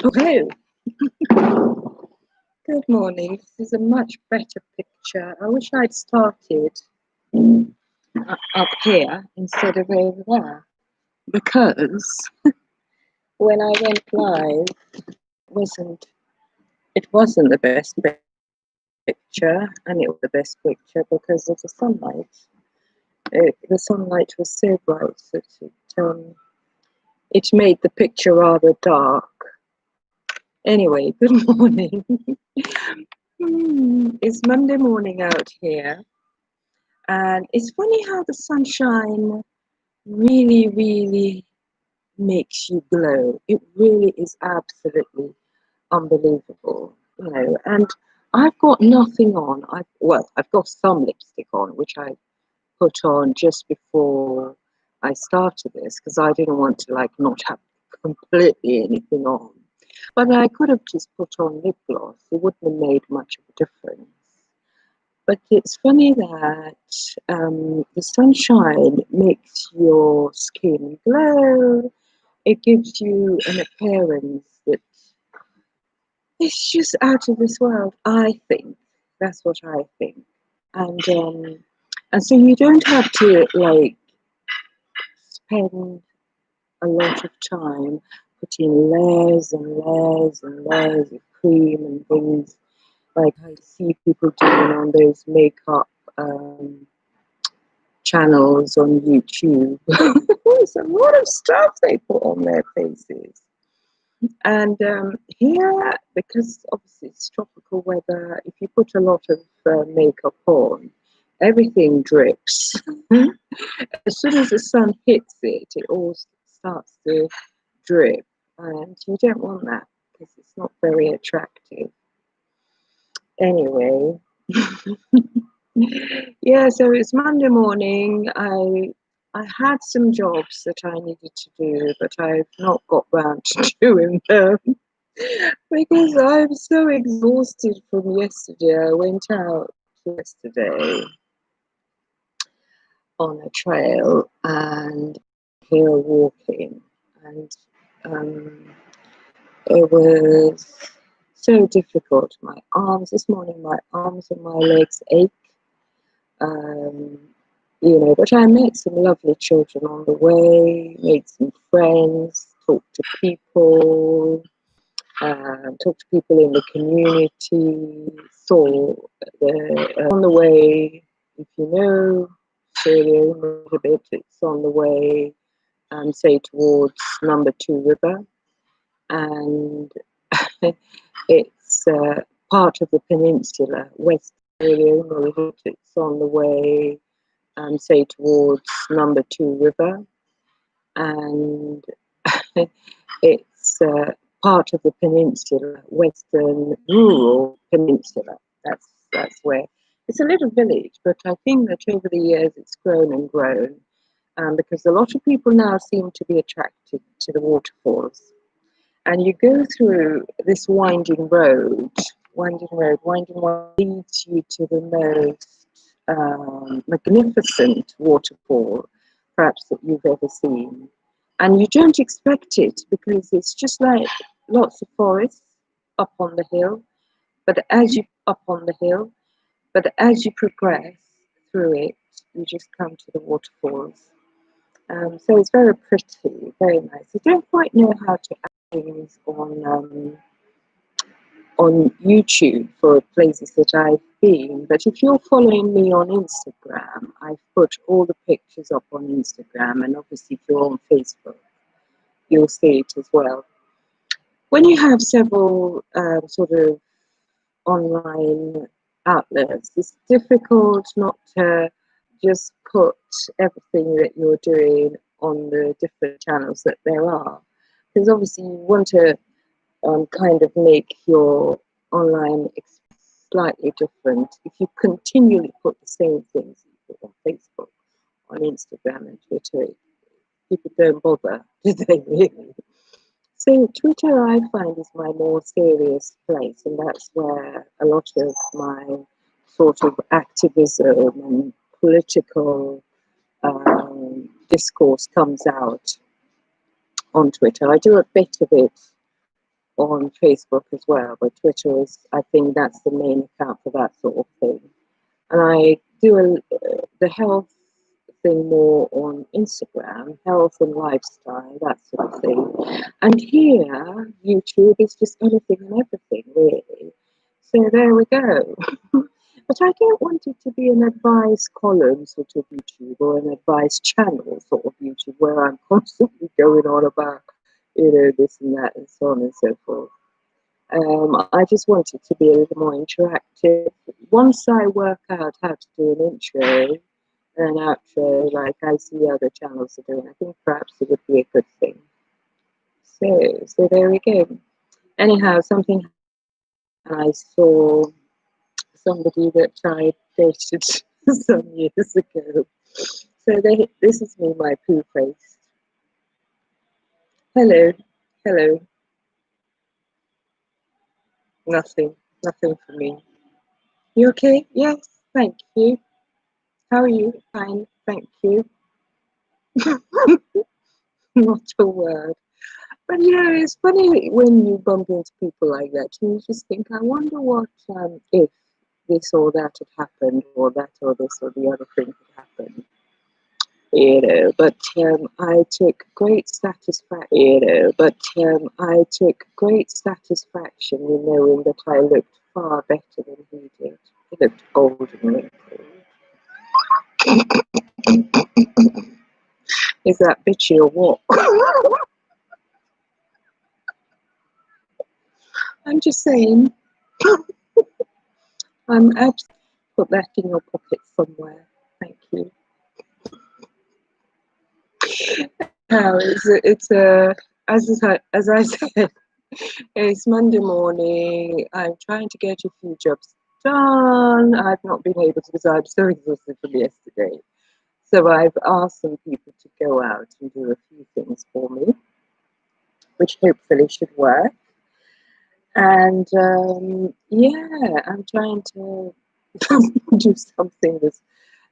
Okay, good morning. This is a much better picture. I wish I'd started up here instead of over there because when I went live, wasn't it wasn't the best picture, and it was the best picture because of the sunlight. The sunlight was so bright that it made the picture rather dark. Anyway, good morning. It's Monday morning out here. And it's funny how the sunshine really makes you glow. It really is absolutely unbelievable, And I've got nothing on. I've got some lipstick on, which I put on just before I started this because I didn't want to not have completely anything on. But I could have just put on lip gloss. It wouldn't have made much of a difference. But it's funny that the sunshine makes your skin glow. It gives you an appearance that is just out of this world, I think. That's what I think. And so you don't have to spend a lot of time putting layers and layers and layers of cream and things like I see people doing on those makeup channels on YouTube. There's a lot of stuff they put on their faces. And here, because obviously it's tropical weather, if you put a lot of makeup on, everything drips. As soon as the sun hits it, it all starts to drip. And you don't want that because it's not very attractive. Anyway, yeah, so it's Monday morning. I had some jobs that I needed to do, but I've not got round to doing them because I'm so exhausted from yesterday. I went out yesterday on a trail and here walking, and it was so difficult. This morning, my arms and my legs ache. Um, but I met some lovely children on the way, made some friends, talked to people in the community, saw on the way, if you know Sierra Leone a bit, it's on the way, say towards Number 2 River, and it's part of the peninsula, West Sierra Leone, it's on the way, say towards Number 2 River, and it's part of the peninsula, western rural peninsula. That's where it's a little village, but I think that over the years it's grown and grown because a lot of people now seem to be attracted to the waterfalls. And you go through this winding road leads you to the most magnificent waterfall perhaps that you've ever seen. And you don't expect it because it's just like lots of forests up on the hill. But as you progress through it, you just come to the waterfalls. So it's very pretty, very nice. I don't quite know how to add things on YouTube for places that I've been, but if you're following me on Instagram, I've put all the pictures up on Instagram, and obviously if you're on Facebook, you'll see it as well. When you have several sort of online outlets, it's difficult not to just put everything that you're doing on the different channels that there are, because obviously you want to kind of make your online slightly different. If you continually put the same things you put on Facebook, on Instagram and Twitter, people don't bother, do they really? So Twitter, I find, is my more serious place, and that's where a lot of my sort of activism and political discourse comes out on Twitter. I do a bit of it on Facebook as well, but Twitter is, I think that's the main account for that sort of thing. And I do the health thing more on Instagram, health and lifestyle, that sort of thing. And here, YouTube is just anything and everything, really. So there we go. But I don't want it to be an advice column sort of YouTube or an advice channel sort of YouTube where I'm constantly going on about, this and that and so on and so forth. I just want it to be a little more interactive. Once I work out how to do an intro and an outro, like I see other channels are doing, I think perhaps it would be a good thing. So there we go. Anyhow, something I saw somebody that I dated some years ago. So this is me, my poo face. Hello, hello. Nothing for me. You okay? Yes, thank you. How are you? Fine, thank you. Not a word. But it's funny when you bump into people like that. You just think, I wonder what if this or that had happened, or that or this or the other thing had happened. But I took great satisfaction. I took great satisfaction in knowing that I looked far better than he did. He looked old and wrinkled. Is that bitchy or what? I'm just saying. I'm actually put that in your pocket somewhere. Thank you. How is it? As I said, it's Monday morning. I'm trying to get a few jobs done. I've not been able to because I'm so exhausted from yesterday. So I've asked some people to go out and do a few things for me, which hopefully should work. And I'm trying to do something that's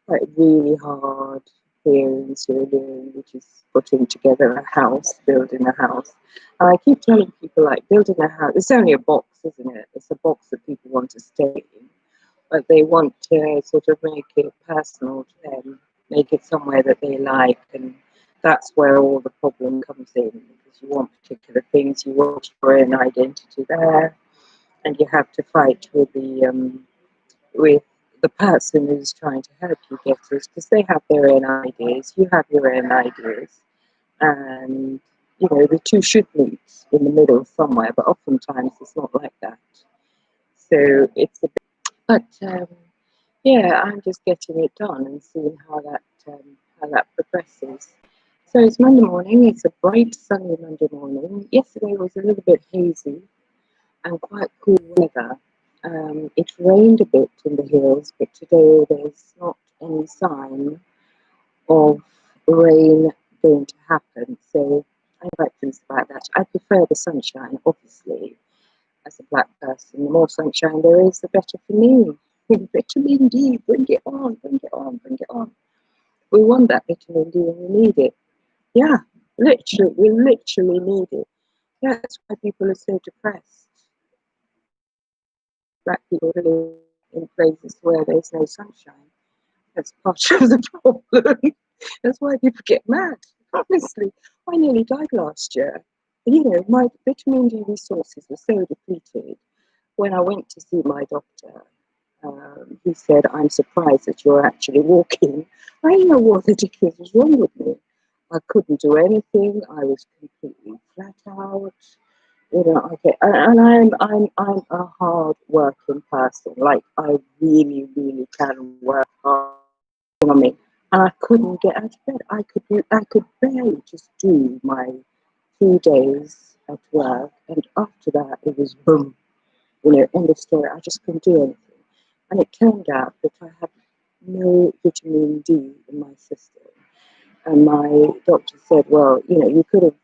like really hard here in Sweden, which is putting together a house, building a house. And I keep telling people, like, building a house, it's only a box, isn't it? It's a box that people want to stay in, but they want to sort of make it personal to them, make it somewhere that they like, and that's where all the problem comes in, because you want particular things, you want your own identity there, and you have to fight with the person who's trying to help you get it, because they have their own ideas, you have your own ideas, and the two should meet in the middle somewhere, but oftentimes it's not like that. So it's a bit, but I'm just getting it done and seeing how that progresses. So it's Monday morning. It's a bright, sunny Monday morning. Yesterday was a little bit hazy and quite cool weather. It rained a bit in the hills, but today there's not any sign of rain going to happen. So I'm quite pleased about that. I prefer the sunshine, obviously, as a black person. The more sunshine there is, the better for me. Vitamin D, bring it on, bring it on, bring it on. We want that vitamin D and we need it. Yeah, literally, we literally need it. That's why people are so depressed. Black people live in places where there's no sunshine. That's part of the problem. That's why people get mad. Honestly, I nearly died last year. My vitamin D resources were so depleted. When I went to see my doctor, he said, I'm surprised that you're actually walking. I don't know what ridiculous was wrong with me. I couldn't do anything. I was completely flat out. I'm a hard working person. Like, I really, really can work hard on me. And I couldn't get out of bed. I could barely just do my 2 days at work, and after that it was boom, end of story. I just couldn't do anything. And it turned out that I had no vitamin D in my system. And my doctor said, well, you could have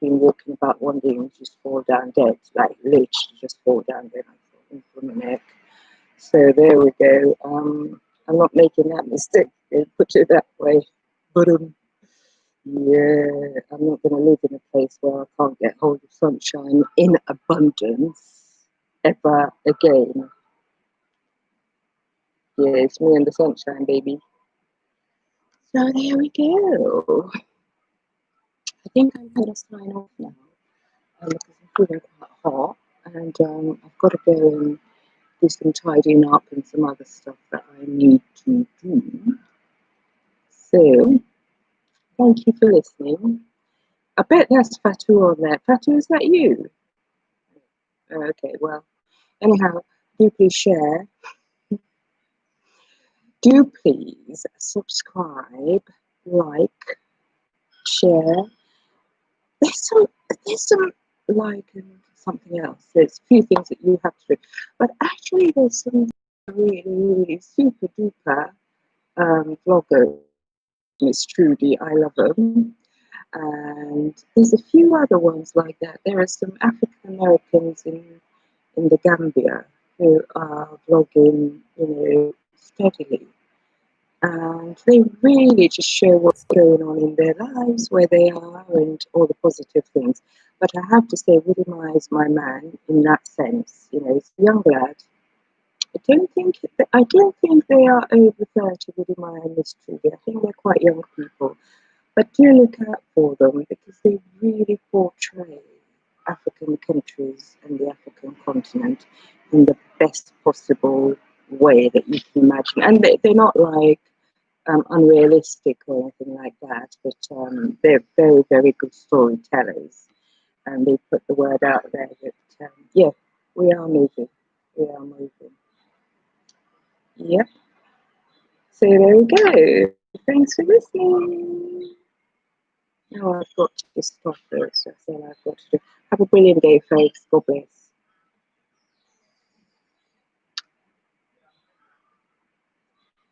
been walking about one day and just fall down dead, like literally just fall down dead. I thought, from the neck. So there we go. I'm not making that mistake. Put it that way. But Yeah, I'm not going to live in a place where I can't get hold of sunshine in abundance ever again. Yeah, it's me and the sunshine, baby. So there we go. I think I'm going to sign off now because I'm feeling quite hot and I've got to go and do some tidying up and some other stuff that I need to do. So, thank you for listening. I bet that's Fatu on there. Fatu, is that you? Okay, well, anyhow, do please share. Do please subscribe, like, share. There's some like and something else. There's a few things that you have to do, but actually there's some really super duper vloggers. Miss Trudy, I love them, and there's a few other ones like that. There are some African Americans in the Gambia who are vlogging, steadily. And they really just show what's going on in their lives, where they are, and all the positive things. But I have to say, Woody Ma is my man in that sense. He's a young lad. I don't think they are over 30, Woody Ma and Miss Trudy. I think they're quite young people. But do look out for them because they really portray African countries and the African continent in the best possible way that you can imagine. And they're not like unrealistic or anything like that, but they're very, very good storytellers. And they put the word out there that, yeah, we are moving. We are moving. Yep. So there we go. Thanks for listening. Now I've got to stop this. That's all I've got to do. Have a brilliant day, folks. God bless.